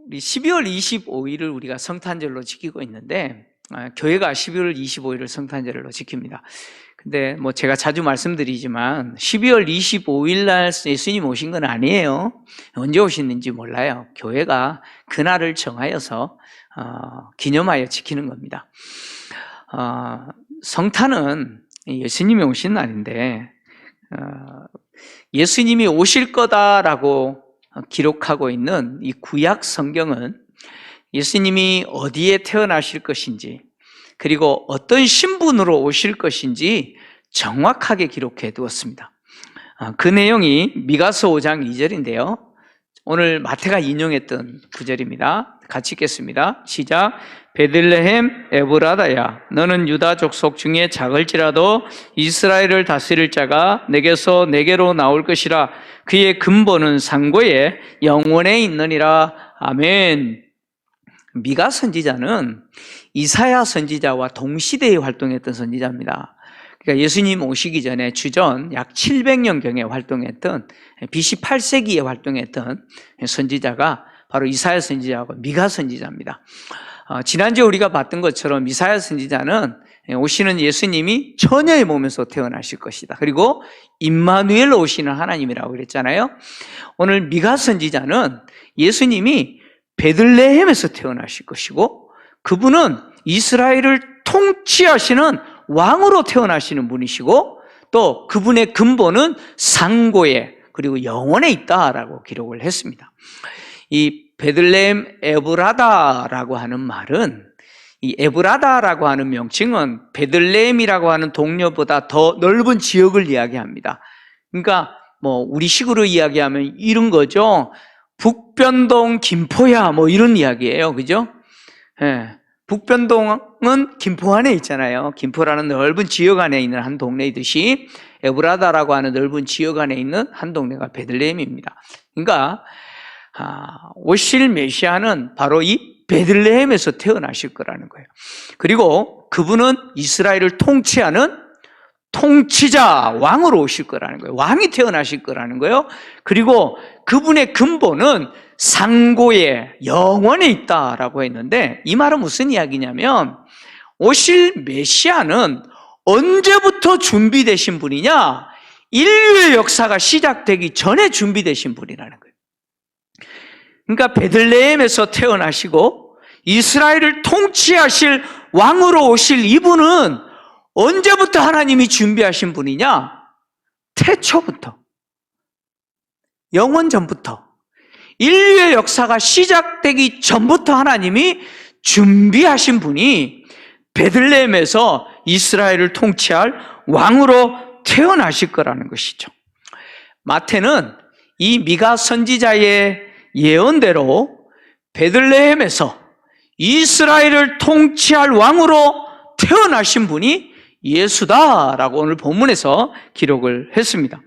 우리 12월 25일을 우리가 성탄절로 지키고 있는데, 교회가 12월 25일을 성탄절로 지킵니다. 근데 제가 자주 말씀드리지만 12월 25일 날 예수님 오신 건 아니에요. 언제 오셨는지 몰라요. 교회가 그날을 정하여서 기념하여 지키는 겁니다. 성탄은 예수님이 오신 날인데, 예수님이 오실 거다라고 기록하고 있는 이 구약 성경은 예수님이 어디에 태어나실 것인지, 그리고 어떤 신분으로 오실 것인지 정확하게 기록해 두었습니다. 그 내용이 미가서 5장 2절인데요. 오늘 마태가 인용했던 구절입니다. 같이 읽겠습니다. 시작. 베들레헴 에브라다야, 너는 유다 족속 중에 작을지라도 이스라엘을 다스릴 자가 내게서 내게로 나올 것이라. 그의 근본은 상고에 영원에 있느니라. 아멘. 미가 선지자는 이사야 선지자와 동시대에 활동했던 선지자입니다. 그러니까 예수님 오시기 전에 주전 약 700년경에 활동했던, BC 8세기에 활동했던 선지자가 바로 이사야 선지자하고 미가 선지자입니다. 지난주에 우리가 봤던 것처럼 이사야 선지자는 오시는 예수님이 처녀의 몸에서 태어나실 것이다. 그리고 임마누엘로 오시는 하나님이라고 그랬잖아요. 오늘 미가 선지자는 예수님이 베들레헴에서 태어나실 것이고, 그분은 이스라엘을 통치하시는 왕으로 태어나시는 분이시고, 또 그분의 근본은 상고에 그리고 영원에 있다라고 기록을 했습니다. 이 베들레헴 에브라다라고 하는 말은, 이 에브라다라고 하는 명칭은 베들레헴이라고 하는 동료보다 더 넓은 지역을 이야기합니다. 그러니까 우리식으로 이야기하면 이런 거죠. 북변동 김포야 이런 이야기예요. 그죠? 예. 북변동은 김포 안에 있잖아요. 김포라는 넓은 지역 안에 있는 한 동네이듯이 에브라다라고 하는 넓은 지역 안에 있는 한 동네가 베들레헴입니다. 그러니까 오실 메시아는 바로 이 베들레헴에서 태어나실 거라는 거예요. 그리고 그분은 이스라엘을 통치하는 통치자, 왕으로 오실 거라는 거예요. 왕이 태어나실 거라는 거예요. 그리고 그분의 근본은 상고에 영원에 있다라고 했는데, 이 말은 무슨 이야기냐면, 오실 메시아는 언제부터 준비되신 분이냐? 인류의 역사가 시작되기 전에 준비되신 분이라는 거예요. 그러니까 베들레헴에서 태어나시고 이스라엘을 통치하실 왕으로 오실 이분은 언제부터 하나님이 준비하신 분이냐? 태초부터, 영원 전부터, 인류의 역사가 시작되기 전부터 하나님이 준비하신 분이 베들레헴에서 이스라엘을 통치할 왕으로 태어나실 거라는 것이죠. 마태는 이 미가 선지자의 예언대로 베들레헴에서 이스라엘을 통치할 왕으로 태어나신 분이 예수다라고 오늘 본문에서 기록을 했습니다.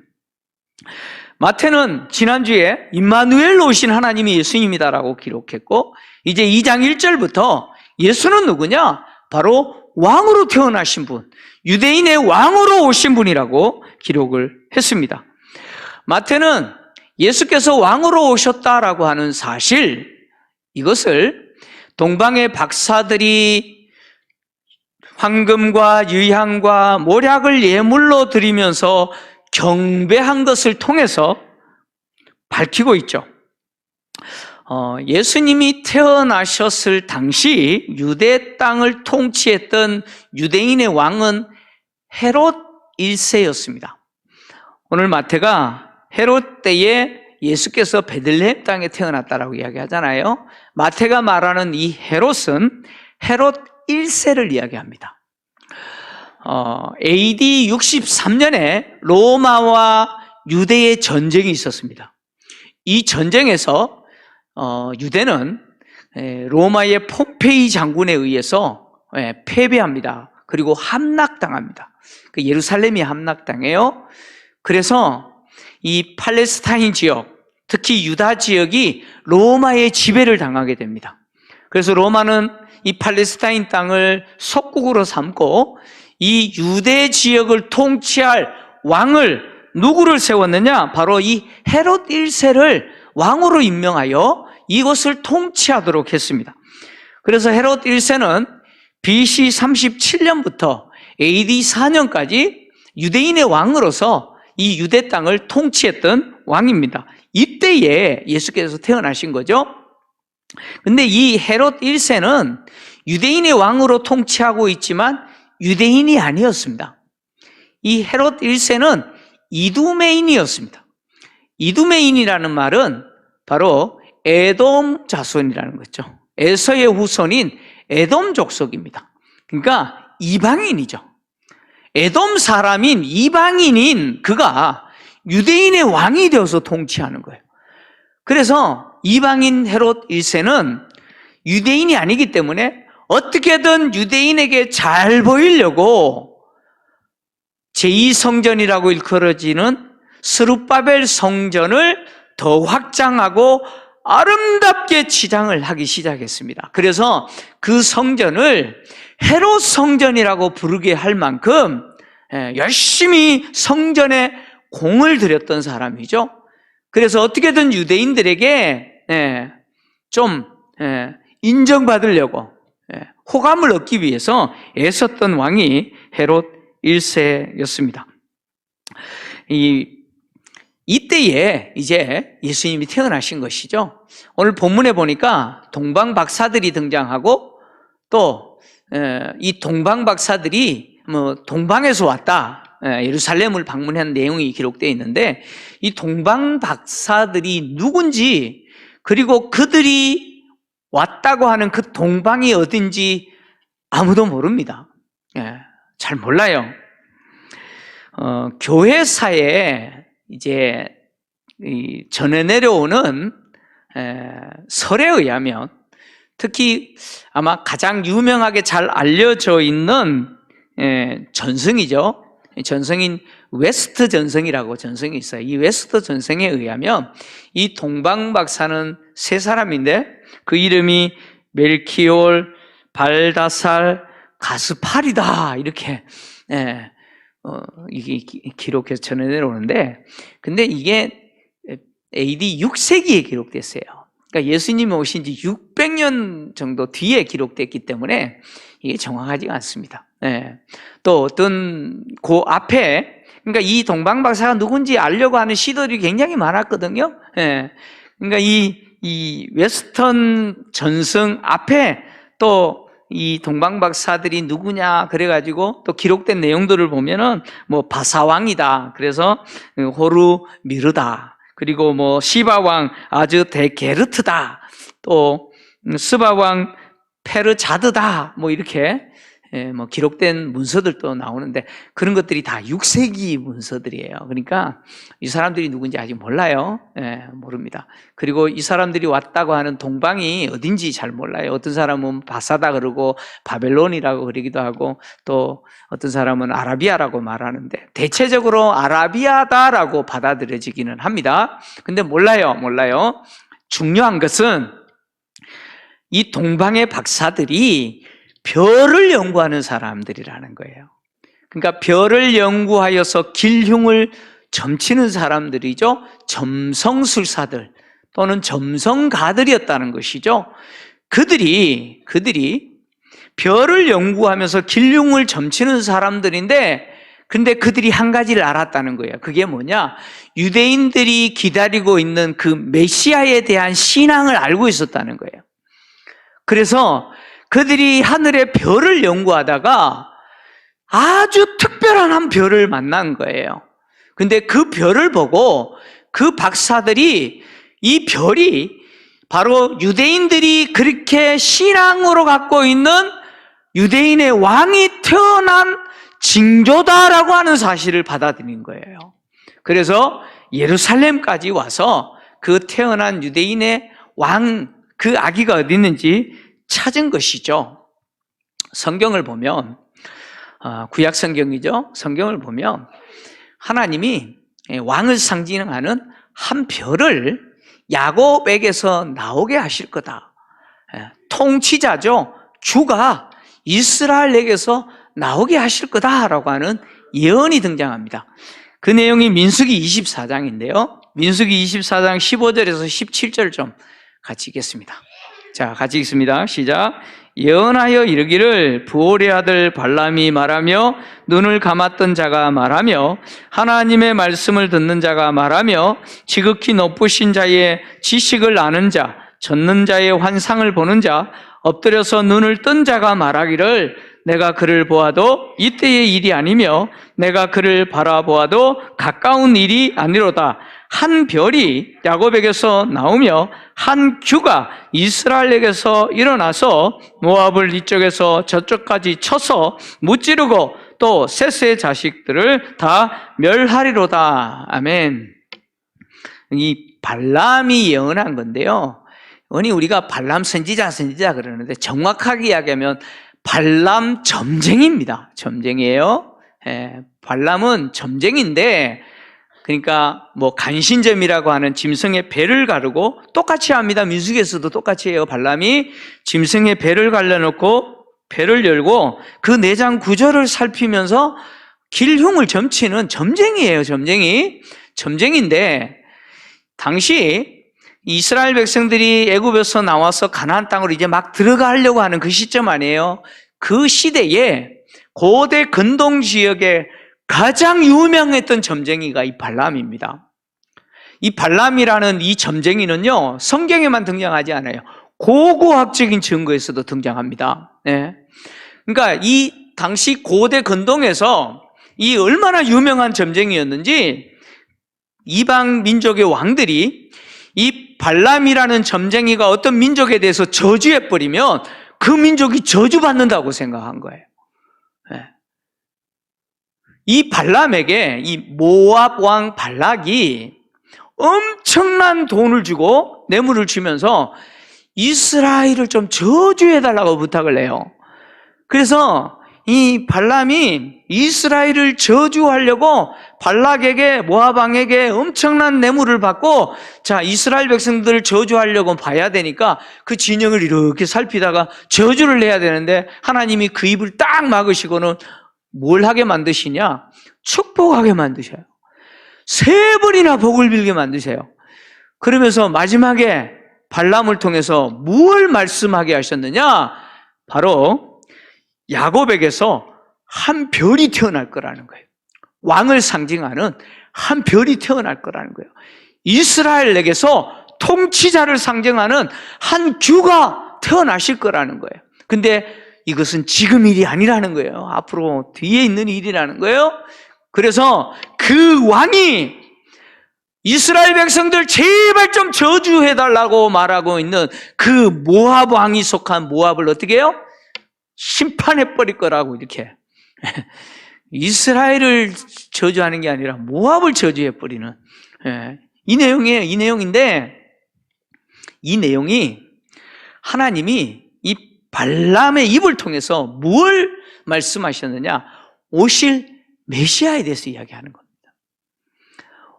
마태는 지난주에 임마누엘로 오신 하나님이 예수님이다라고 기록했고, 이제 2장 1절부터 예수는 누구냐? 바로 왕으로 태어나신 분, 유대인의 왕으로 오신 분이라고 기록을 했습니다. 마태는 예수께서 왕으로 오셨다라고 하는 사실, 이것을 동방의 박사들이 황금과 유향과 모략을 예물로 드리면서 경배한 것을 통해서 밝히고 있죠. 예수님이 태어나셨을 당시 유대 땅을 통치했던 유대인의 왕은 헤롯 1세였습니다. 오늘 마태가 헤롯 때에 예수께서 베들레헴 땅에 태어났다라고 이야기하잖아요. 마태가 말하는 이 헤롯은 헤롯 1세를 이야기합니다. AD 63년에 로마와 유대의 전쟁이 있었습니다. 이 전쟁에서 유대는 로마의 폼페이 장군에 의해서 패배합니다. 그리고 함락당합니다. 예루살렘이 함락당해요. 그래서 이 팔레스타인 지역, 특히 유다 지역이 로마의 지배를 당하게 됩니다. 그래서 로마는 이 팔레스타인 땅을 속국으로 삼고 이 유대 지역을 통치할 왕을 누구를 세웠느냐? 바로 이 헤롯 1세를 왕으로 임명하여 이곳을 통치하도록 했습니다. 그래서 헤롯 1세는 BC 37년부터 AD 4년까지 유대인의 왕으로서 이 유대 땅을 통치했던 왕입니다. 이때에 예수께서 태어나신 거죠. 근데 이 헤롯 1세는 유대인의 왕으로 통치하고 있지만 유대인이 아니었습니다. 이 헤롯 1세는 이두메인이었습니다. 이두메인이라는 말은 바로 에돔 자손이라는 거죠. 에서의 후손인 에돔 족속입니다. 그러니까 이방인이죠. 에돔 사람인 이방인인 그가 유대인의 왕이 되어서 통치하는 거예요. 그래서 이방인 헤롯 1세는 유대인이 아니기 때문에 어떻게든 유대인에게 잘 보이려고 제2성전이라고 일컬어지는 스룹바벨 성전을 더 확장하고 아름답게 치장을 하기 시작했습니다. 그래서 그 성전을 헤롯 성전이라고 부르게 할 만큼 열심히 성전에 공을 들였던 사람이죠. 그래서 어떻게든 유대인들에게 좀 인정받으려고 호감을 얻기 위해서 애썼던 왕이 헤롯 1세였습니다. 이때에 이제 예수님이 태어나신 것이죠. 오늘 본문에 보니까 동방 박사들이 등장하고 또 이 동방 박사들이 동방에서 왔다, 예루살렘을 방문한 내용이 기록되어 있는데 이 동방 박사들이 누군지 그리고 그들이 왔다고 하는 그 동방이 어딘지 아무도 모릅니다. 잘 몰라요. 교회사에 이제 전해 내려오는 설에 의하면 특히 아마 가장 유명하게 잘 알려져 있는 전승이죠. 전승인 웨스트 전승이라고 전승이 있어요. 이 웨스트 전승에 의하면 이 동방 박사는 세 사람인데 그 이름이 멜키올, 발다살, 가스팔이다 이렇게 이게 기록해서 전해 내려오는데, 근데 이게 AD 6세기에 기록됐어요. 그러니까 예수님이 오신 지 600년 정도 뒤에 기록됐기 때문에 이게 정확하지가 않습니다. 또 어떤 그 앞에, 그러니까 이 동방 박사가 누군지 알려고 하는 시도들이 굉장히 많았거든요. 그러니까 이 웨스턴 전승 앞에 또 이 동방 박사들이 누구냐 그래가지고 또 기록된 내용들을 보면은 뭐 바사왕이다, 그래서 호루 미르다, 그리고 뭐 시바왕 아주 데게르트다, 또 스바왕 페르자드다, 뭐 이렇게 뭐 기록된 문서들도 나오는데 그런 것들이 다 6세기 문서들이에요. 그러니까 이 사람들이 누군지 아직 몰라요. 모릅니다. 그리고 이 사람들이 왔다고 하는 동방이 어딘지 잘 몰라요. 어떤 사람은 바사다 그러고 바벨론이라고 그러기도 하고 또 어떤 사람은 아라비아라고 말하는데 대체적으로 아라비아다라고 받아들여지기는 합니다. 근데 몰라요. 중요한 것은 이 동방의 박사들이 별을 연구하는 사람들이라는 거예요. 그러니까 별을 연구하여서 길흉을 점치는 사람들이죠. 점성술사들 또는 점성가들이었다는 것이죠. 그들이 별을 연구하면서 길흉을 점치는 사람들인데, 근데 그들이 한 가지를 알았다는 거예요. 그게 뭐냐? 유대인들이 기다리고 있는 그 메시아에 대한 신앙을 알고 있었다는 거예요. 그래서 그들이 하늘의 별을 연구하다가 아주 특별한 한 별을 만난 거예요. 근데 그 별을 보고 그 박사들이 이 별이 바로 유대인들이 그렇게 신앙으로 갖고 있는 유대인의 왕이 태어난 징조다라고 하는 사실을 받아들인 거예요. 그래서 예루살렘까지 와서 그 태어난 유대인의 왕, 그 아기가 어디 있는지 찾은 것이죠. 성경을 보면, 구약 성경이죠. 성경을 보면 하나님이 왕을 상징하는 한 별을 야곱에게서 나오게 하실 거다. 통치자죠. 주가 이스라엘에게서 나오게 하실 거다라고 하는 예언이 등장합니다. 그 내용이 민수기 24장인데요. 민수기 24장 15절에서 17절 좀 같이 읽겠습니다. 자, 같이 읽습니다. 시작. 예언하여 이르기를 부올의 아들 발람이 말하며 눈을 감았던 자가 말하며 하나님의 말씀을 듣는 자가 말하며 지극히 높으신 자의 지식을 아는 자, 젖는 자의 환상을 보는 자, 엎드려서 눈을 뜬 자가 말하기를 내가 그를 보아도 이때의 일이 아니며 내가 그를 바라보아도 가까운 일이 아니로다. 한 별이 야곱에게서 나오며 한 규가 이스라엘에게서 일어나서 모압을 이쪽에서 저쪽까지 쳐서 무찌르고 또 셋의 자식들을 다 멸하리로다. 아멘. 이 발람이 예언한 건데요. 우리가 발람 선지자 그러는데 정확하게 이야기하면 발람 점쟁이입니다. 점쟁이에요. 발람은 점쟁인데, 그러니까 뭐 간신점이라고 하는 짐승의 배를 가르고 똑같이 합니다. 민수기에서도 똑같이 해요. 발람이 짐승의 배를 갈라놓고 배를 열고 그 내장 구조를 살피면서 길흉을 점치는 점쟁이에요. 점쟁인데 당시 이스라엘 백성들이 애굽에서 나와서 가나안 땅으로 이제 막 들어가려고 하는 그 시점 아니에요. 그 시대에 고대 근동 지역에 가장 유명했던 점쟁이가 이 발람입니다. 이 발람이라는 이 점쟁이는요, 성경에만 등장하지 않아요. 고고학적인 증거에서도 등장합니다. 네. 그러니까 이 당시 고대 근동에서 이 얼마나 유명한 점쟁이였는지 이방 민족의 왕들이 이 발람이라는 점쟁이가 어떤 민족에 대해서 저주해버리면 그 민족이 저주받는다고 생각한 거예요. 네. 이 발람에게 이 모압 왕 발락이 엄청난 돈을 주고 뇌물을 주면서 이스라엘을 좀 저주해달라고 부탁을 해요. 그래서 이 발람이 이스라엘을 저주하려고 발락에게, 모압 왕에게 엄청난 뇌물을 받고, 자, 이스라엘 백성들을 저주하려고 봐야 되니까 그 진영을 이렇게 살피다가 저주를 해야 되는데 하나님이 그 입을 딱 막으시고는 뭘 하게 만드시냐? 축복하게 만드셔요. 3번이나 복을 빌게 만드세요. 그러면서 마지막에 발람을 통해서 무엇을 말씀하게 하셨느냐? 바로 야곱에게서 한 별이 태어날 거라는 거예요. 왕을 상징하는 한 별이 태어날 거라는 거예요. 이스라엘에게서 통치자를 상징하는 한 규가 태어나실 거라는 거예요. 근데 이것은 지금 일이 아니라는 거예요. 앞으로 뒤에 있는 일이라는 거예요. 그래서 그 왕이 이스라엘 백성들 제발 좀 저주해달라고 말하고 있는 그 모압 왕이 속한 모압을 어떻게 해요? 심판해버릴 거라고 이렇게. 이스라엘을 저주하는 게 아니라 모압을 저주해버리는 이 내용이에요. 이 내용인데 이 내용이 하나님이 이 발람의 입을 통해서 뭘 말씀하셨느냐? 오실 메시아에 대해서 이야기하는 겁니다.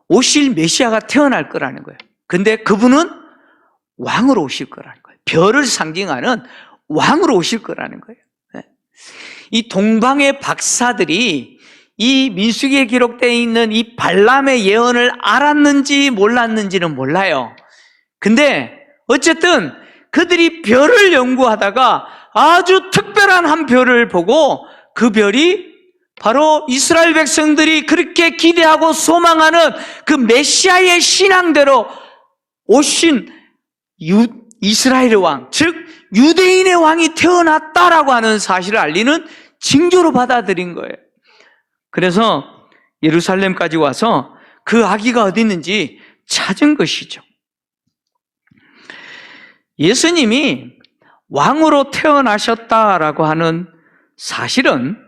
오실 메시아가 태어날 거라는 거예요. 근데 그분은 왕으로 오실 거라는 거예요. 별을 상징하는 왕으로 오실 거라는 거예요. 이 동방의 박사들이 이 민수기에 기록되어 있는 이 발람의 예언을 알았는지 몰랐는지는 몰라요. 근데 어쨌든 그들이 별을 연구하다가 아주 특별한 한 별을 보고 그 별이 바로 이스라엘 백성들이 그렇게 기대하고 소망하는 그 메시아의 신앙대로 오신 이스라엘의 왕, 즉 유대인의 왕이 태어났다라고 하는 사실을 알리는 징조로 받아들인 거예요. 그래서 예루살렘까지 와서 그 아기가 어디 있는지 찾은 것이죠. 예수님이 왕으로 태어나셨다라고 하는 사실은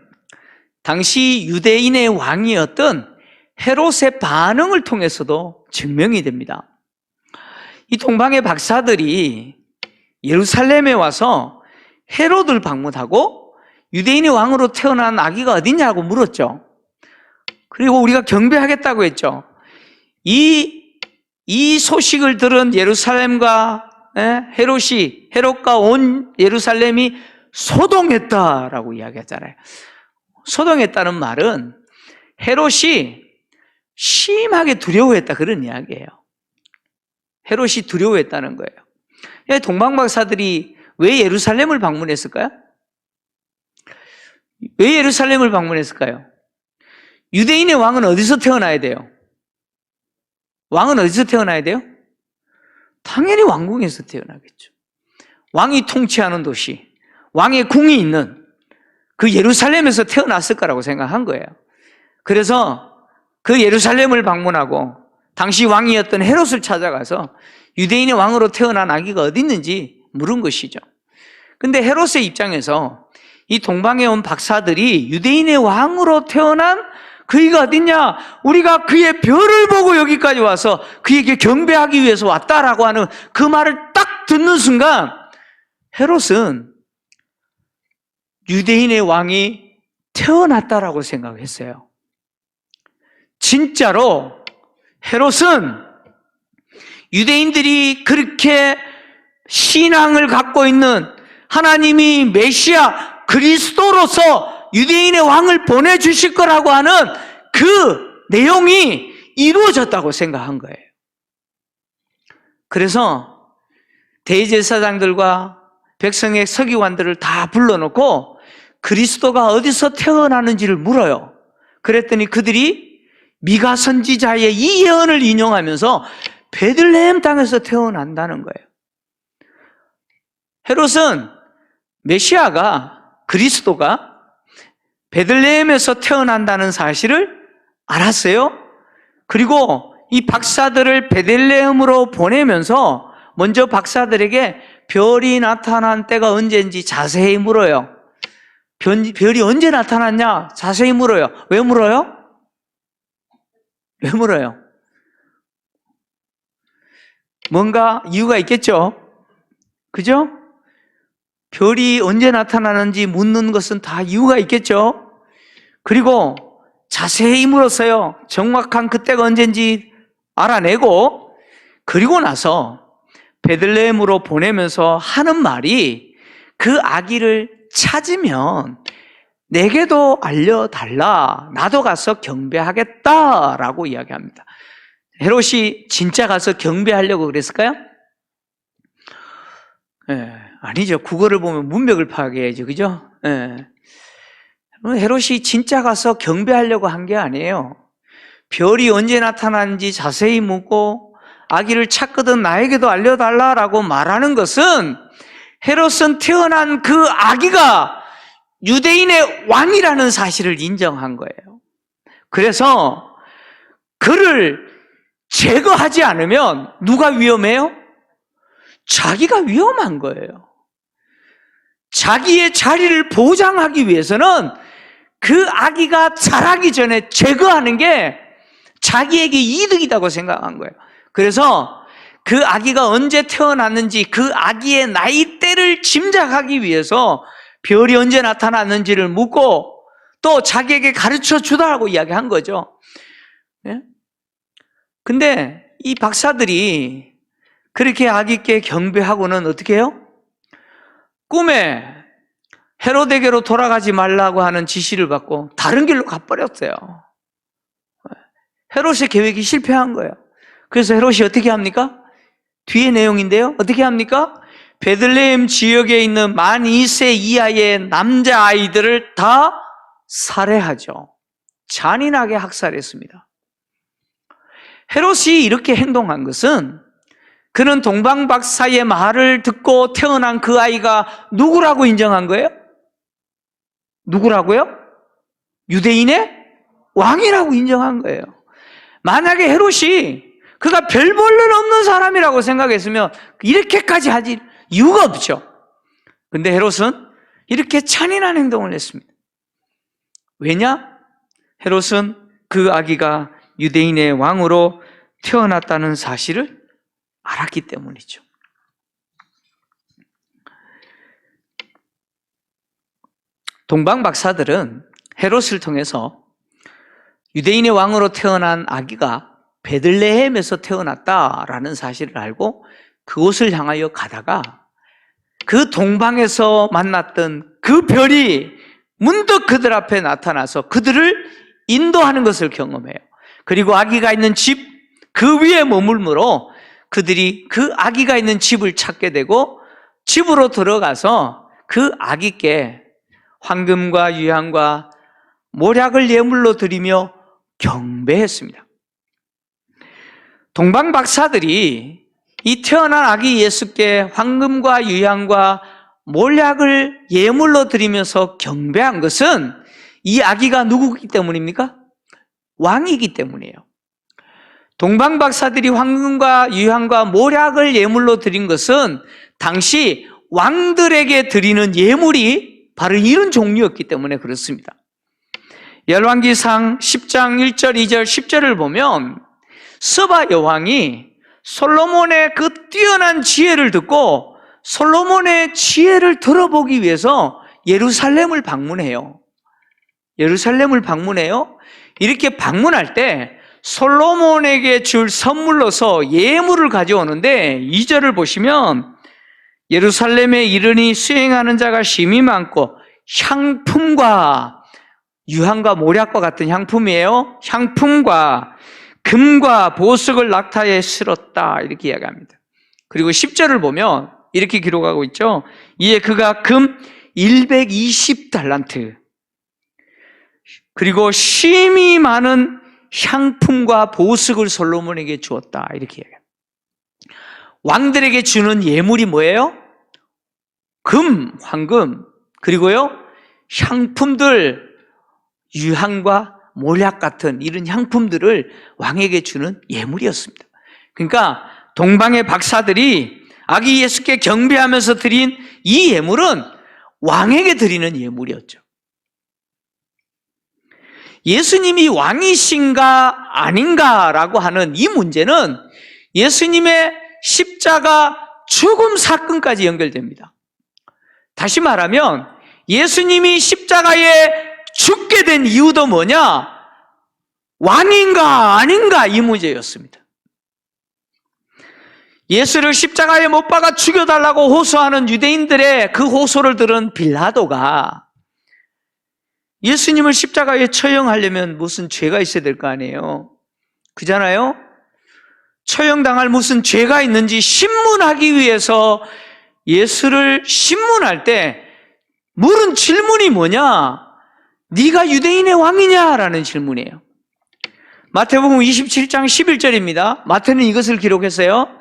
당시 유대인의 왕이었던 헤롯의 반응을 통해서도 증명이 됩니다. 이 동방의 박사들이 예루살렘에 와서 헤롯을 방문하고 유대인의 왕으로 태어난 아기가 어디냐고 물었죠. 그리고 우리가 경배하겠다고 했죠. 이 소식을 들은 예루살렘과 헤롯과 온 예루살렘이 소동했다라고 이야기했잖아요. 소동했다는 말은 헤롯이 심하게 두려워했다 그런 이야기예요. 헤롯이 두려워했다는 거예요. 동방박사들이 왜 예루살렘을 방문했을까요? 왜 예루살렘을 방문했을까요? 유대인의 왕은 어디서 태어나야 돼요? 왕은 어디서 태어나야 돼요? 당연히 왕궁에서 태어나겠죠. 왕이 통치하는 도시, 왕의 궁이 있는 그 예루살렘에서 태어났을 거라고 생각한 거예요. 그래서 그 예루살렘을 방문하고 당시 왕이었던 헤롯을 찾아가서 유대인의 왕으로 태어난 아기가 어디 있는지 물은 것이죠. 근데 헤롯의 입장에서 이 동방에 온 박사들이 유대인의 왕으로 태어난 그이가 어딨냐? 우리가 그의 별을 보고 여기까지 와서 그에게 경배하기 위해서 왔다라고 하는 그 말을 딱 듣는 순간 헤롯은 유대인의 왕이 태어났다라고 생각했어요. 진짜로 헤롯은 유대인들이 그렇게 신앙을 갖고 있는 하나님이 메시아 그리스도로서 유대인의 왕을 보내주실 거라고 하는 그 내용이 이루어졌다고 생각한 거예요. 그래서 대제사장들과 백성의 서기관들을 다 불러놓고 그리스도가 어디서 태어나는지를 물어요. 그랬더니 그들이 미가 선지자의 이 예언을 인용하면서 베들레헴 땅에서 태어난다는 거예요. 헤롯은 메시아가 그리스도가 베들레헴에서 태어난다는 사실을 알았어요. 그리고 이 박사들을 베들레헴으로 보내면서 먼저 박사들에게 별이 나타난 때가 언제인지 자세히 물어요. 별이 언제 나타났냐? 자세히 물어요. 왜 물어요? 왜 물어요? 뭔가 이유가 있겠죠? 그죠? 별이 언제 나타나는지 묻는 것은 다 이유가 있겠죠? 그리고 자세히 물었어요. 정확한 그때가 언제인지 알아내고, 그리고 나서 베들레헴으로 보내면서 하는 말이 그 아기를 찾으면 내게도 알려달라. 나도 가서 경배하겠다라고 이야기합니다. 헤롯이 진짜 가서 경배하려고 그랬을까요? 아니죠. 국어를 보면 문맥을 파악해야죠. 그죠? 헤롯이 진짜 가서 경배하려고 한 게 아니에요. 별이 언제 나타나는지 자세히 묻고 아기를 찾거든 나에게도 알려달라라고 말하는 것은 헤롯은 태어난 그 아기가 유대인의 왕이라는 사실을 인정한 거예요. 그래서 그를 제거하지 않으면 누가 위험해요? 자기가 위험한 거예요. 자기의 자리를 보장하기 위해서는 그 아기가 자라기 전에 제거하는 게 자기에게 이득이라고 생각한 거예요. 그래서 그 아기가 언제 태어났는지 그 아기의 나이대를 짐작하기 위해서 별이 언제 나타났는지를 묻고 또 자기에게 가르쳐 주다라고 이야기한 거죠. 근데 이 박사들이 그렇게 아기께 경배하고는 어떻게 해요? 꿈에 헤로데게로 돌아가지 말라고 하는 지시를 받고 다른 길로 가버렸어요. 헤롯의 계획이 실패한 거예요. 그래서 헤롯이 어떻게 합니까? 뒤의 내용인데요. 어떻게 합니까? 베들레헴 지역에 있는 만 2세 이하의 남자아이들을 다 살해하죠. 잔인하게 학살했습니다. 헤롯이 이렇게 행동한 것은 그는 동방박사의 말을 듣고 태어난 그 아이가 누구라고 인정한 거예요? 누구라고요? 유대인의 왕이라고 인정한 거예요. 만약에 헤롯이 그가 별 볼 일 없는 사람이라고 생각했으면 이렇게까지 하지 이유가 없죠. 근데 헤롯은 이렇게 잔인한 행동을 했습니다. 왜냐? 헤롯은 그 아기가 유대인의 왕으로 태어났다는 사실을 알았기 때문이죠. 동방 박사들은 헤롯을 통해서 유대인의 왕으로 태어난 아기가 베들레헴에서 태어났다라는 사실을 알고 그곳을 향하여 가다가 그 동방에서 만났던 그 별이 문득 그들 앞에 나타나서 그들을 인도하는 것을 경험해요. 그리고 아기가 있는 집 그 위에 머물므로 그들이 그 아기가 있는 집을 찾게 되고 집으로 들어가서 그 아기께 황금과 유향과 모략을 예물로 드리며 경배했습니다. 동방 박사들이 이 태어난 아기 예수께 황금과 유향과 모략을 예물로 드리면서 경배한 것은 이 아기가 누구이기 때문입니까? 왕이기 때문이에요. 동방 박사들이 황금과 유향과 모략을 예물로 드린 것은 당시 왕들에게 드리는 예물이 바로 이런 종류였기 때문에 그렇습니다. 열왕기상 10장 1절, 2절, 10절을 보면 스바 여왕이 솔로몬의 그 뛰어난 지혜를 듣고 솔로몬의 지혜를 들어보기 위해서 예루살렘을 방문해요. 예루살렘을 방문해요. 이렇게 방문할 때 솔로몬에게 줄 선물로서 예물을 가져오는데 2절을 보시면 예루살렘에 이르니 수행하는 자가 심히 많고 향품과 유향과 모략과 같은 향품이에요. 향품과 금과 보석을 낙타에 실었다 이렇게 이야기합니다. 그리고 10절을 보면 이렇게 기록하고 있죠. 이에 그가 금 120달란트 그리고 심히 많은 향품과 보석을 솔로몬에게 주었다 이렇게 이야기합니다. 왕들에게 주는 예물이 뭐예요? 금, 황금, 그리고요 향품들, 유향과 모략 같은 이런 향품들을 왕에게 주는 예물이었습니다. 그러니까 동방의 박사들이 아기 예수께 경배하면서 드린 이 예물은 왕에게 드리는 예물이었죠. 예수님이 왕이신가 아닌가라고 하는 이 문제는 예수님의 십자가 죽음 사건까지 연결됩니다. 다시 말하면 예수님이 십자가에 죽게 된 이유도 뭐냐? 왕인가 아닌가 이 문제였습니다. 예수를 십자가에 못 박아 죽여달라고 호소하는 유대인들의 그 호소를 들은 빌라도가 예수님을 십자가에 처형하려면 무슨 죄가 있어야 될 거 아니에요? 그잖아요? 처형당할 무슨 죄가 있는지 신문하기 위해서 예수를 신문할 때 물은 질문이 뭐냐? 네가 유대인의 왕이냐라는 질문이에요. 마태복음 27장 11절입니다. 마태는 이것을 기록했어요.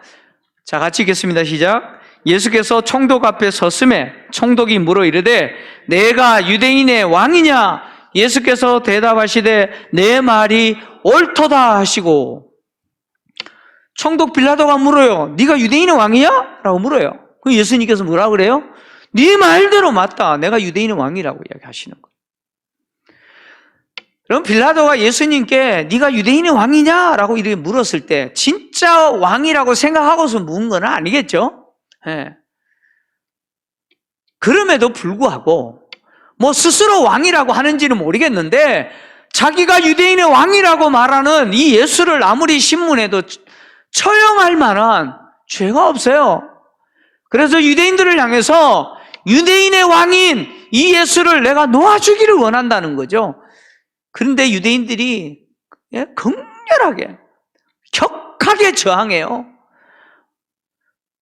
자, 같이 읽겠습니다. 시작. 예수께서 총독 앞에 섰음에 총독이 물어 이르되 내가 유대인의 왕이냐? 예수께서 대답하시되 내 말이 옳도다 하시고 총독 빌라도가 물어요. 네가 유대인의 왕이야? 라고 물어요. 그럼 예수님께서 뭐라 그래요? 네 말대로 맞다. 내가 유대인의 왕이라고 이야기하시는 거예요. 그럼 빌라도가 예수님께 네가 유대인의 왕이냐? 라고 이렇게 물었을 때 진짜 왕이라고 생각하고서 묻은 건 아니겠죠? 예. 그럼에도 불구하고 뭐 스스로 왕이라고 하는지는 모르겠는데 자기가 유대인의 왕이라고 말하는 이 예수를 아무리 신문해도 처형할 만한 죄가 없어요. 그래서 유대인들을 향해서 유대인의 왕인 이 예수를 내가 놓아주기를 원한다는 거죠. 그런데 유대인들이 극렬하게 격하게 저항해요.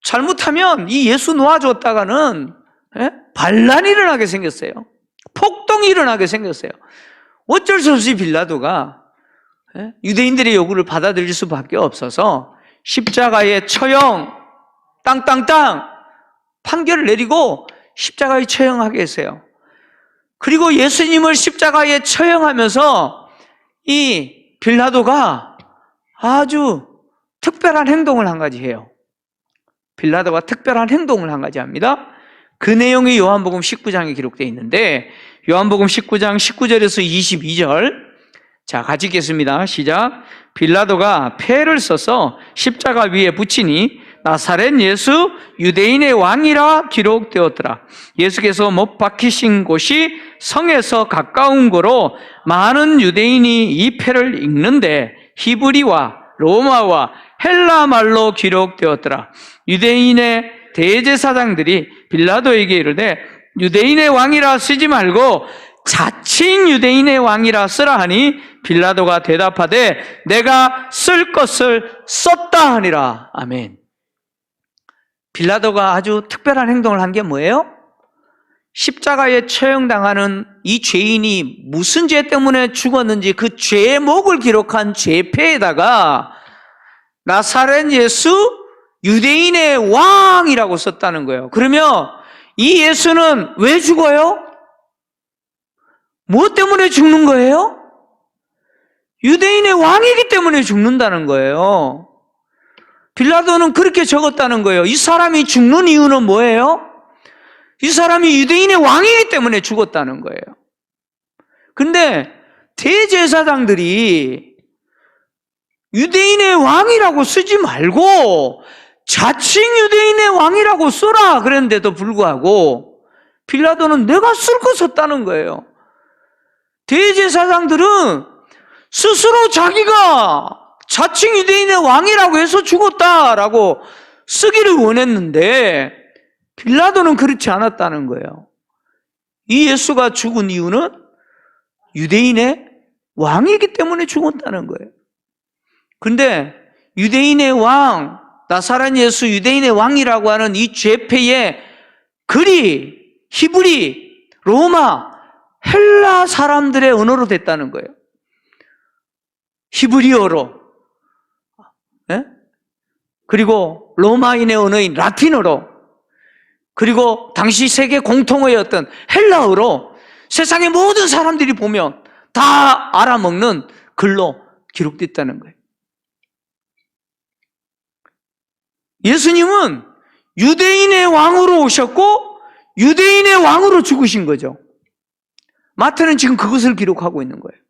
잘못하면 이 예수 놓아줬다가는 반란이 일어나게 생겼어요. 폭동이 일어나게 생겼어요. 어쩔 수 없이 빌라도가 유대인들의 요구를 받아들일 수밖에 없어서 십자가의 처형 땅땅땅 판결을 내리고 십자가에 처형하게 했어요. 그리고 예수님을 십자가에 처형하면서 이 빌라도가 아주 특별한 행동을 한 가지 해요. 빌라도가 특별한 행동을 한 가지 합니다. 그 내용이 요한복음 19장에 기록되어 있는데 요한복음 19장 19절에서 22절 자, 같이 읽겠습니다. 시작. 빌라도가 패를 써서 십자가 위에 붙이니 나사렛 예수 유대인의 왕이라 기록되었더라. 예수께서 못 박히신 곳이 성에서 가까운 거로 많은 유대인이 이 패를 읽는데 히브리와 로마와 헬라 말로 기록되었더라. 유대인의 대제사장들이 빌라도에게 이르되 유대인의 왕이라 쓰지 말고 자칭 유대인의 왕이라 쓰라 하니 빌라도가 대답하되 내가 쓸 것을 썼다 하니라. 아멘. 빌라도가 아주 특별한 행동을 한 게 뭐예요? 십자가에 처형당하는 이 죄인이 무슨 죄 때문에 죽었는지 그 죄의 목을 기록한 죄패에다가 나사렛 예수 유대인의 왕이라고 썼다는 거예요. 그러면 이 예수는 왜 죽어요? 무엇 때문에 죽는 거예요? 유대인의 왕이기 때문에 죽는다는 거예요. 빌라도는 그렇게 적었다는 거예요. 이 사람이 죽는 이유는 뭐예요? 이 사람이 유대인의 왕이기 때문에 죽었다는 거예요. 근데 대제사장들이 유대인의 왕이라고 쓰지 말고 자칭 유대인의 왕이라고 써라 그랬는데도 불구하고 빌라도는 내가 쓸 거 썼다는 거예요. 대제사장들은 스스로 자기가 자칭 유대인의 왕이라고 해서 죽었다라고 쓰기를 원했는데 빌라도는 그렇지 않았다는 거예요. 이 예수가 죽은 이유는 유대인의 왕이기 때문에 죽었다는 거예요. 근데 유대인의 왕, 나사렛 예수 유대인의 왕이라고 하는 이 죄패의 글이 히브리, 로마, 헬라 사람들의 언어로 됐다는 거예요. 히브리어로, 그리고 로마인의 언어인 라틴어로, 그리고 당시 세계 공통어였던 헬라어로 세상의 모든 사람들이 보면 다 알아먹는 글로 기록됐다는 거예요. 예수님은 유대인의 왕으로 오셨고 유대인의 왕으로 죽으신 거죠. 마태는 지금 그것을 기록하고 있는 거예요.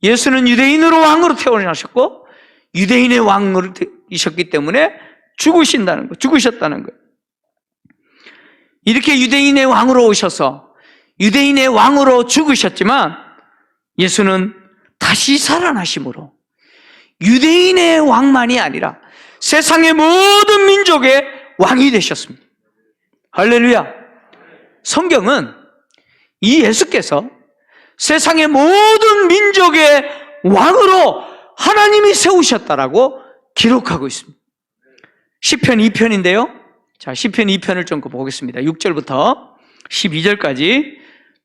예수는 유대인으로 왕으로 태어나셨고 유대인의 왕으로 이셨기 때문에 죽으셨다는 거예요. 이렇게 유대인의 왕으로 오셔서 유대인의 왕으로 죽으셨지만 예수는 다시 살아나심으로 유대인의 왕만이 아니라 세상의 모든 민족의 왕이 되셨습니다. 할렐루야. 성경은 이 예수께서 세상의 모든 민족의 왕으로 하나님이 세우셨다라고 기록하고 있습니다. 시편 2편인데요. 자, 시편 2편을 좀 보겠습니다. 6절부터 12절까지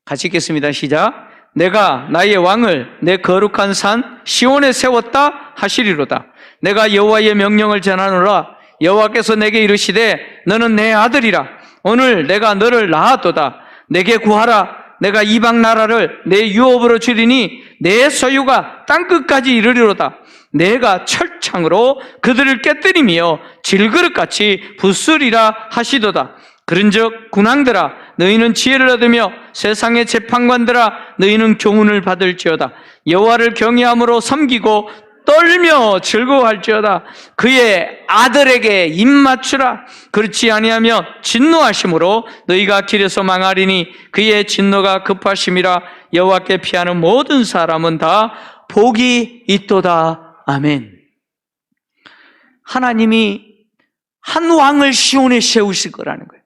같이 읽겠습니다. 시작. 내가 나의 왕을 내 거룩한 산 시온에 세웠다 하시리로다. 내가 여호와의 명령을 전하노라. 여호와께서 내게 이르시되 너는 내 아들이라. 오늘 내가 너를 낳았도다. 내게 구하라. 내가 이방 나라를 내 유업으로 주리니 내 소유가 땅끝까지 이르리로다. 내가 철창으로 그들을 깨뜨리며 질그릇같이 부수리라 하시도다. 그런즉 군왕들아 너희는 지혜를 얻으며 세상의 재판관들아 너희는 교훈을 받을지어다. 여호와를 경외함으로 섬기고 떨며 즐거워할지어다. 그의 아들에게 입맞추라. 그렇지 아니하면 진노하심으로 너희가 길에서 망하리니 그의 진노가 급하심이라. 여호와께 피하는 모든 사람은 다 복이 있도다. 아멘. 하나님이 한 왕을 시온에 세우실 거라는 거예요.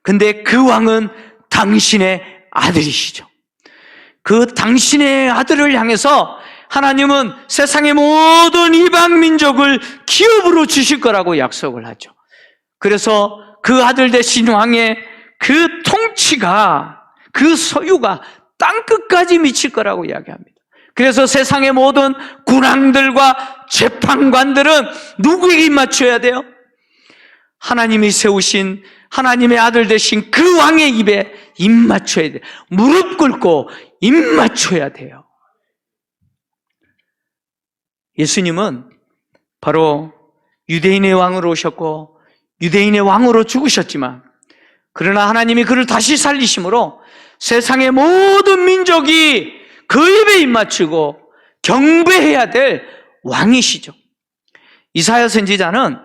근데 그 왕은 당신의 아들이시죠. 그 당신의 아들을 향해서 하나님은 세상의 모든 이방 민족을 기업으로 주실 거라고 약속을 하죠. 그래서 그 아들 대신 왕의 그 통치가, 그 소유가 땅끝까지 미칠 거라고 이야기합니다. 그래서 세상의 모든 군왕들과 재판관들은 누구에게 입맞춰야 돼요? 하나님이 세우신 하나님의 아들 되신 그 왕의 입에 입맞춰야 돼요. 무릎 꿇고 입맞춰야 돼요. 예수님은 바로 유대인의 왕으로 오셨고 유대인의 왕으로 죽으셨지만 그러나 하나님이 그를 다시 살리심으로 세상의 모든 민족이 그 입에 입맞추고 경배해야 될 왕이시죠. 이사야 선지자는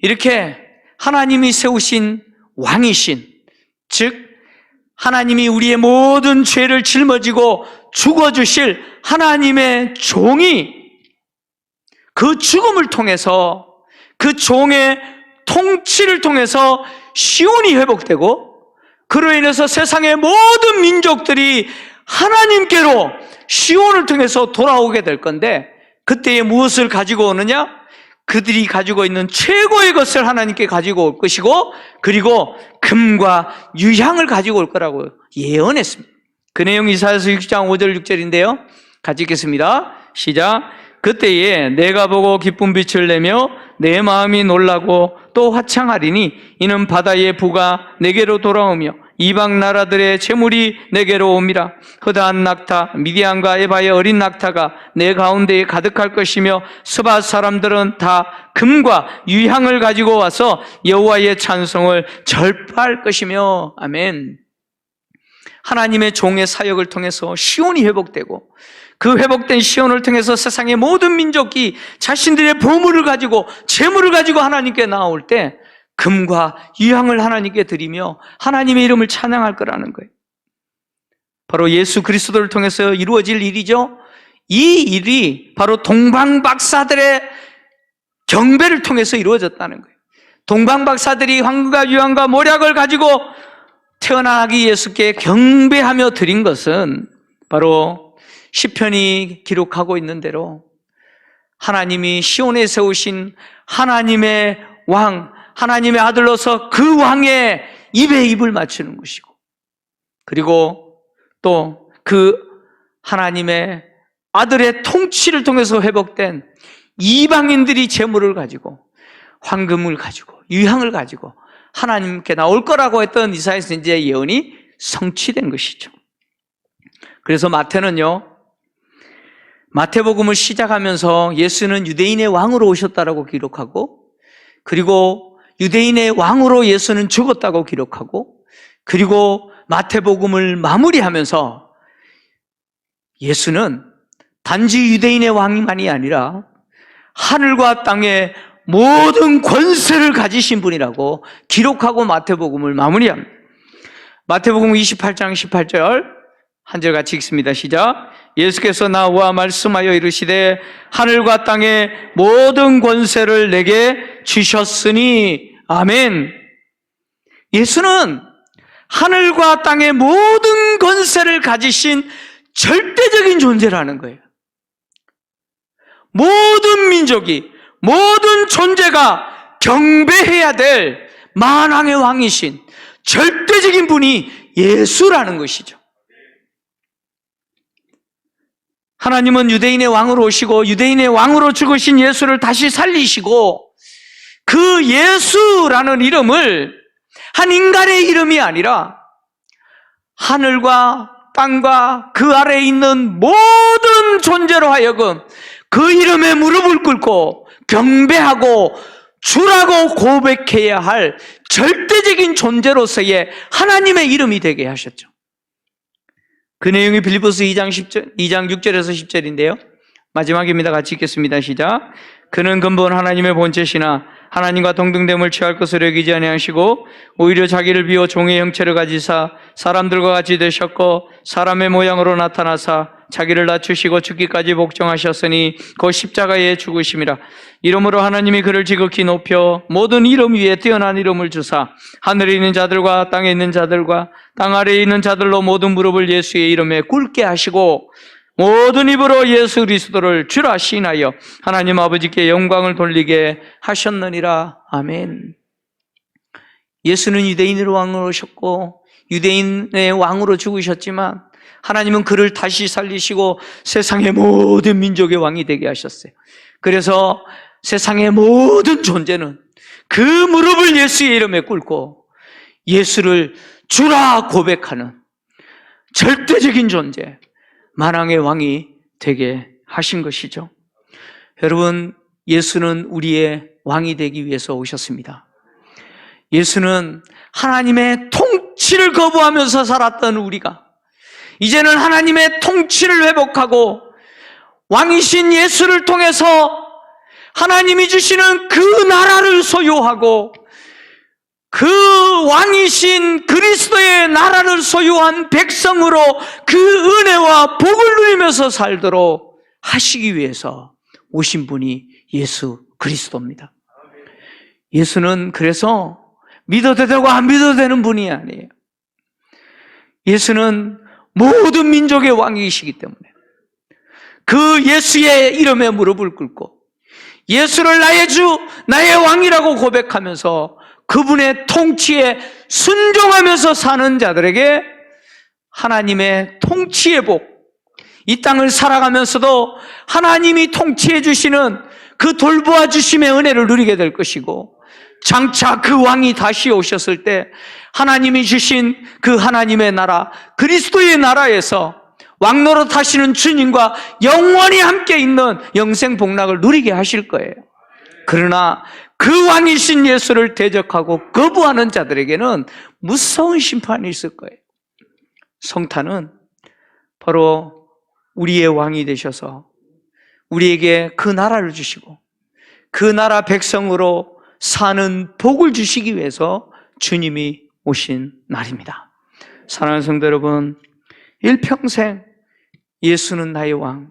이렇게 하나님이 세우신 왕이신, 즉 하나님이 우리의 모든 죄를 짊어지고 죽어주실 하나님의 종이 그 죽음을 통해서, 그 종의 통치를 통해서 시온이 회복되고 그로 인해서 세상의 모든 민족들이 하나님께로 시온을 통해서 돌아오게 될 건데 그때에 무엇을 가지고 오느냐? 그들이 가지고 있는 최고의 것을 하나님께 가지고 올 것이고, 그리고 금과 유향을 가지고 올 거라고 예언했습니다. 그 내용이 이사야서 6장 5절 6절인데요. 같이 읽겠습니다. 시작. 그때에 내가 보고 기쁜 빛을 내며 내 마음이 놀라고 또 화창하리니 이는 바다의 부가 내게로 돌아오며 이방 나라들의 재물이 내게로 옵니다. 허다한 낙타 미디안과 에바의 어린 낙타가 내 가운데에 가득할 것이며 스바 사람들은 다 금과 유향을 가지고 와서 여호와의 찬송을 절파할 것이며. 아멘. 하나님의 종의 사역을 통해서 시온이 회복되고, 그 회복된 시온을 통해서 세상의 모든 민족이 자신들의 보물을 가지고 재물을 가지고 하나님께 나올 때 금과 유향을 하나님께 드리며 하나님의 이름을 찬양할 거라는 거예요. 바로 예수 그리스도를 통해서 이루어질 일이죠. 이 일이 바로 동방박사들의 경배를 통해서 이루어졌다는 거예요. 동방박사들이 황금과 유향과 모략을 가지고 태어나기 예수께 경배하며 드린 것은 바로 시편이 기록하고 있는 대로 하나님이 시온에 세우신 하나님의 왕, 하나님의 아들로서 그 왕의 입에 입을 맞추는 것이고, 그리고 또 그 하나님의 아들의 통치를 통해서 회복된 이방인들이 재물을 가지고 황금을 가지고 유향을 가지고 하나님께 나올 거라고 했던 이사야 선지자의 예언이 성취된 것이죠. 그래서 마태복음을 시작하면서 예수는 유대인의 왕으로 오셨다라고 기록하고, 그리고 유대인의 왕으로 예수는 죽었다고 기록하고, 그리고 마태복음을 마무리하면서 예수는 단지 유대인의 왕만이 아니라 하늘과 땅의 모든 권세를 가지신 분이라고 기록하고 마태복음을 마무리합니다. 마태복음 28장 18절 한 절 같이 읽습니다. 시작. 예수께서 나와 말씀하여 이르시되 하늘과 땅의 모든 권세를 내게 주셨으니. 아멘. 예수는 하늘과 땅의 모든 권세를 가지신 절대적인 존재라는 거예요. 모든 민족이, 모든 존재가 경배해야 될 만왕의 왕이신 절대적인 분이 예수라는 것이죠. 하나님은 유대인의 왕으로 오시고 유대인의 왕으로 죽으신 예수를 다시 살리시고, 그 예수라는 이름을 한 인간의 이름이 아니라 하늘과 땅과 그 아래에 있는 모든 존재로 하여금 그 이름에 무릎을 꿇고 경배하고 주라고 고백해야 할 절대적인 존재로서의 하나님의 이름이 되게 하셨죠. 그 내용이 빌립보서 2장 6절에서 10절인데요. 마지막입니다. 같이 읽겠습니다. 시작. 그는 근본 하나님의 본체시나 하나님과 동등됨을 취할 것을 여기지 아니하시고 오히려 자기를 비워 종의 형체를 가지사 사람들과 같이 되셨고 사람의 모양으로 나타나사 자기를 낮추시고 죽기까지 복종하셨으니 곧 십자가에 죽으심이라. 이러므로 하나님이 그를 지극히 높여 모든 이름 위에 뛰어난 이름을 주사 하늘에 있는 자들과 땅에 있는 자들과 땅 아래에 있는 자들로 모든 무릎을 예수의 이름에 꿇게 하시고 모든 입으로 예수 그리스도를 주라 시인하여 하나님 아버지께 영광을 돌리게 하셨느니라. 아멘. 예수는 유대인의 왕으로 오셨고 유대인의 왕으로 죽으셨지만 하나님은 그를 다시 살리시고 세상의 모든 민족의 왕이 되게 하셨어요. 그래서 세상의 모든 존재는 그 무릎을 예수의 이름에 꿇고 예수를 주라 고백하는 절대적인 존재, 만왕의 왕이 되게 하신 것이죠. 여러분, 예수는 우리의 왕이 되기 위해서 오셨습니다. 예수는 하나님의 통치를 거부하면서 살았던 우리가 이제는 하나님의 통치를 회복하고 왕이신 예수를 통해서 하나님이 주시는 그 나라를 소유하고 그 왕이신 그리스도의 나라를 소유한 백성으로 그 은혜와 복을 누리면서 살도록 하시기 위해서 오신 분이 예수 그리스도입니다. 예수는 그래서 믿어도 되고 안 믿어도 되는 분이 아니에요. 예수는 모든 민족의 왕이시기 때문에 그 예수의 이름에 무릎을 꿇고 예수를 나의 주, 나의 왕이라고 고백하면서 그분의 통치에 순종하면서 사는 자들에게 하나님의 통치의 복, 이 땅을 살아가면서도 하나님이 통치해 주시는 그 돌보아 주심의 은혜를 누리게 될 것이고, 장차 그 왕이 다시 오셨을 때 하나님이 주신 그 하나님의 나라, 그리스도의 나라에서 왕노릇 하시는 주님과 영원히 함께 있는 영생 복락을 누리게 하실 거예요. 그러나 그 왕이신 예수를 대적하고 거부하는 자들에게는 무서운 심판이 있을 거예요. 성탄은 바로 우리의 왕이 되셔서 우리에게 그 나라를 주시고 그 나라 백성으로 사는 복을 주시기 위해서 주님이 오신 날입니다. 사랑하는 성도 여러분, 일평생 예수는 나의 왕,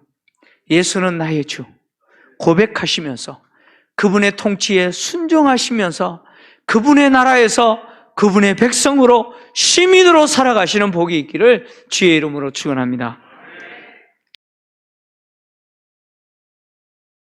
예수는 나의 주 고백하시면서 그분의 통치에 순종하시면서 그분의 나라에서 그분의 백성으로 시민으로 살아가시는 복이 있기를 주의 이름으로 축원합니다.